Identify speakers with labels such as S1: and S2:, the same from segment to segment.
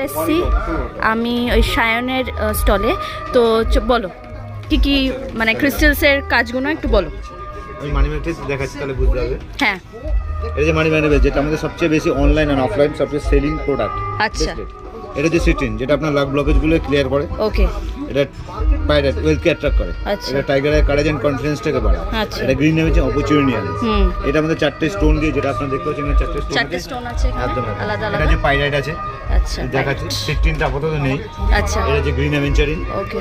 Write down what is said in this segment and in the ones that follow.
S1: এসেছি আমি ওই সায়নের স্টলে। তো বলো কি কি মানে ক্রিস্টালসের কাজগুলো একটু বলো।
S2: আমি মানি ম্যাগনেট দেখাচ্ছি, তাহলে বুঝতে হবে।
S1: হ্যাঁ,
S2: এই যে মানি ম্যাগনেট, যেটা আমাদের সবচেয়ে বেশি অনলাইন আর অফলাইন সবচেয়ে সেলিং প্রোডাক্ট।
S1: আচ্ছা,
S2: এটা যে সিটিন, যেটা আপনার লাক ব্লকেজগুলো ক্লিয়ার করে।
S1: ওকে,
S2: এটা পাইরেট ওয়েলকে অ্যাট্রাক্ট করে।
S1: আচ্ছা।
S2: এটা টাইগারের কারেজ এন্ড কনফিডেন্সটাকে বাড়ায়।
S1: আচ্ছা।
S2: এটা গ্রিন নেমেছে অপরচুনিটি আনে।
S1: হুম,
S2: এটা আমাদের 4টে স্টোন দিয়ে, যেটা আপনারা দেখতে পাচ্ছেন এখানে 4টে স্টোন
S1: চারটে স্টোন আছে এখানে,
S2: একদম
S1: আলাদা
S2: এটা
S1: আলাদা।
S2: যে পাইরাইট আছে
S1: আচ্ছা,
S2: দেখাচ্ছি, সিটিনটা আপাতত নেই।
S1: আচ্ছা,
S2: এটা যে গ্রিন অ্যাভেঞ্চারিন,
S1: ওকে,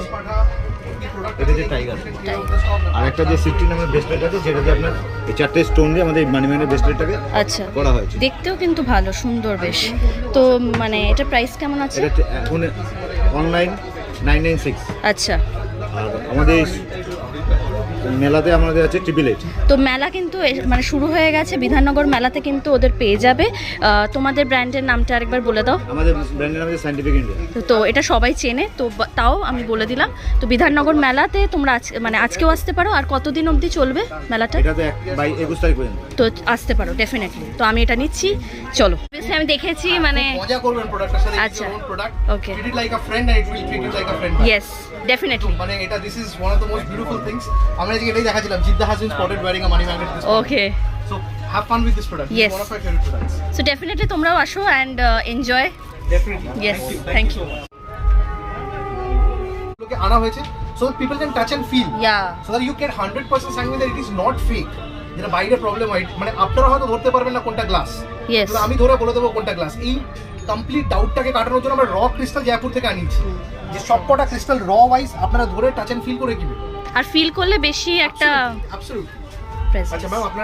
S2: এটা যে টাইগার।
S1: তাই,
S2: আর একটা যে সিটিন আমাদের ব্রেসলেট আছে, যেটাতে আপনার এই 4টে স্টোন দিয়ে আমাদের মানি ম্যাগনেট ব্রেসলেটটাকে
S1: আচ্ছা।
S2: করা হয়েছে।
S1: দেখতেও কিন্তু ভালো সুন্দর বেশ। তো মানে এটা প্রাইস কেমন আছে?
S2: এটা এখন অনলাইন 996,
S1: আচ্ছা,
S2: আর আমাদের মেলাতে আমাদের আছে 888।
S1: তো মেলা কিন্তু মানে শুরু হয়ে গেছে, বিধাননগর মেলাতে কিন্তু ওদের পেয়ে যাবে। তোমাদের ব্র্যান্ডের নামটা আরেকবার বলে দাও।
S2: আমাদের ব্র্যান্ডের নাম হচ্ছে সায়েন্টিফিক ইন্ডিয়া।
S1: তো এটা সবাই চেনে, তো তাও আমি বলে দিলাম। তো বিধাননগর মেলাতে তোমরা মানে আজকেও আসতে পারো। আর কতদিন অবধি চলবে মেলাটা?
S2: এটা তো 21 তারিখ পর্যন্ত।
S1: তো আসতে পারো ডেফিনেটলি। তো আমি এটা নিচ্ছি, চলো। আমি দেখেছি মানে
S3: মজা করবেন প্রোডাক্টের সাথে।
S1: আচ্ছা,
S3: product
S1: okay,
S3: treat it like a friend and it will treat it like a friend.
S1: Yes definitely.
S3: মানে এটা this is one of the most beautiful things. আমরা আজকে এটাই দেখাচ্ছিলাম, জিদ্দা has been spotted wearing a money magnet.
S1: Okay,
S3: so have fun with this product.
S1: Yes.
S3: One of my favourite products.
S1: So definitely তোমরাও আসো and enjoy.
S3: Definitely.
S1: Yes, thank you.
S3: লোকে আনা হয়েছে so that people can touch and feel,
S1: yeah,
S3: so that you can 100% sign that it is not fake. যেটা বাইরে problem হয়, মানে আপনারা হয়তো ধরতে পারবেন না কোনটা গ্লাস,
S1: ইয়েস,
S3: আমি ধরে বলে দেবো কোনটা গ্লাস। এই কমপ্লিট ডাউটটাকে কাটানোর জন্য আমরা র ক্রিস্টাল জয়পুর থেকে আনিয়েছি, যে সবকটা ক্রিস্টাল র ওয়াইজ আপনারা ধরে টাচ এন্ড ফিল করে কিনবেন।
S1: আর ফিল করলে বেশি একটা
S3: অ্যাবসলিউটলি।
S1: প্রেজেন্স।
S3: আচ্ছা ম্যাম, আপনার